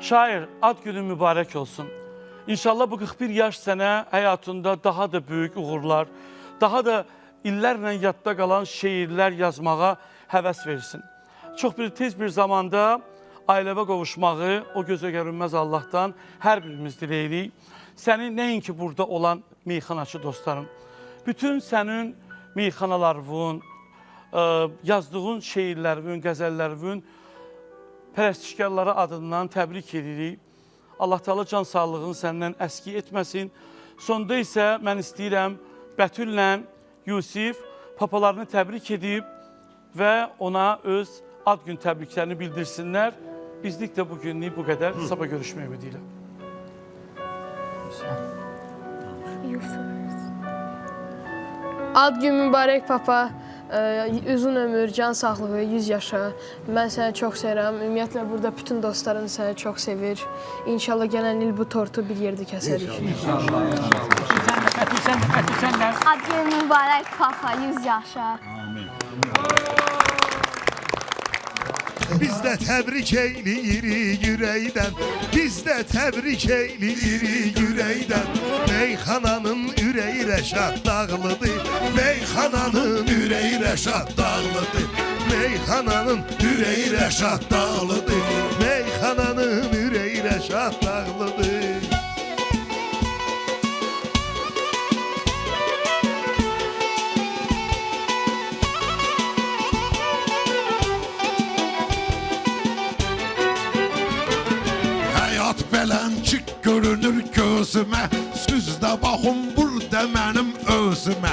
Şair, ad günün mübarək olsun. İnşallah bu 41 yaş sənə həyatında daha da böyük uğurlar, daha da illərlə yadda qalan şeirlər yazmağa həvəs versin. Çox tez bir zamanda ailəvə qovuşmağı o gözə görünməz Allahdan hər birimiz diləyirik. Səni nəinki burada olan meyxanaçı dostlarım, bütün sənin meyxanalarının, yazdığın şeirlərin, qəzəllərin pərəstişkarları adından təbrik edirik. Allah Teala can sağlığını səndən əski etməsin. Sonda isə mən istəyirəm Bətüllə Yusif papalarını təbrik edib və ona öz ad gün təbriklərini bildirsinlər. Bizlik də bugünlük bu qədər. Sabah görüşmək ümidiyle. Ad gün mübarək papa. Uzun ömür, can sağlığı, 100 yaşa. Mən səni çox sevirəm. Ümumiyyətlə, burada bütün dostların səni çox sevir. İnşallah gələn il bu tortu bir yerdə kəsərik. Ad gün mübarək papa, 100 yaşa. Biz də təbrik eyliyirik ürəkdən, biz də təbrik eyliyirik ürəkdən. Meyxananın ürəyi rəşad dağlıdır, meyxananın ürəyi rəşad dağlıdır. Meyxananın ürəyi rəşad dağlıdır, meyxananın ürəyi rəşad dağlıdır. Beləncik görünür gözümə, sizdə baxın burada mənim özümə.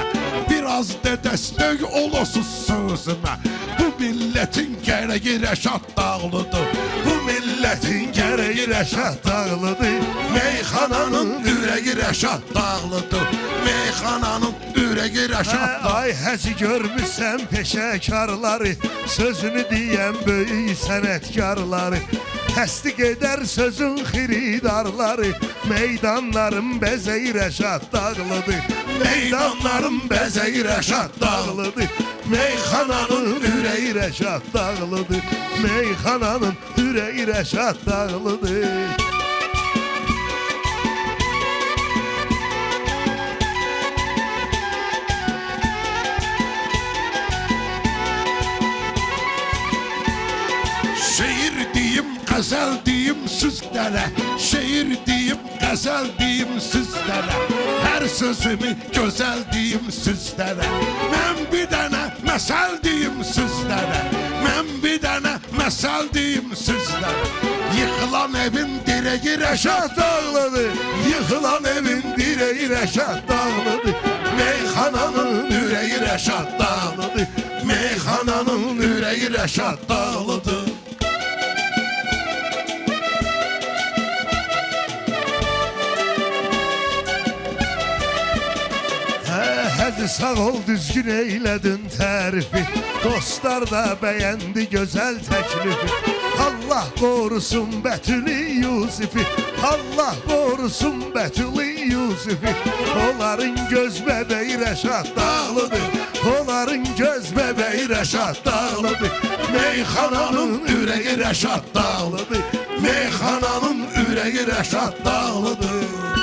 Biraz da dəstək olasız sözümə. Bu millətin gərəyi rəşad dağlıdır, bu millətin gərəyi rəşad dağlıdır. Meyxananın ürəyi rəşad dağlıdır, meyxananın ürəyi rəşad dağlıdır. Ay həzi görmüşsən peşəkarları, sözünü deyən böyük sənətkarları. Təsdiq edər sözün xiridarları, meydanların bəzəyi rəşad dağlıdır. Meydanların bəzəyi rəşad dağlıdır. Meyxananın ürəyi rəşad dağlıdır. Meyxananın ürəyi rəşad dağlıdır. Qəzəl deyim sizlərə, şeir deyim, qəzəl deyim sizlərə. Hər sözümü gözəl deyim sizlərə. Mən bir dənə məsəl deyim sizlərə. Mən bir dənə məsəl deyim sizlərə. Yıxılan evin direği rəşad dağlıdır, yıxılan evin direği rəşad dağlıdır. Meyxananın ürəyi rəşad dağlıdır, meyxananın ürəyi rəşad dağlıdır. Həzi sağ ol, düzgün eylədin tərifi, dostlar da bəyəndi gözəl təklifi. Allah qorusun Bətülü Yusifi, Allah qorusun Bətülü Yusifi. Onların göz bəbəyi rəşad dağlıdır, onların göz bəbəyi rəşad dağlıdır. Meyxananın ürəyi rəşad dağlıdır, meyxananın ürəyi rəşad dağlıdır.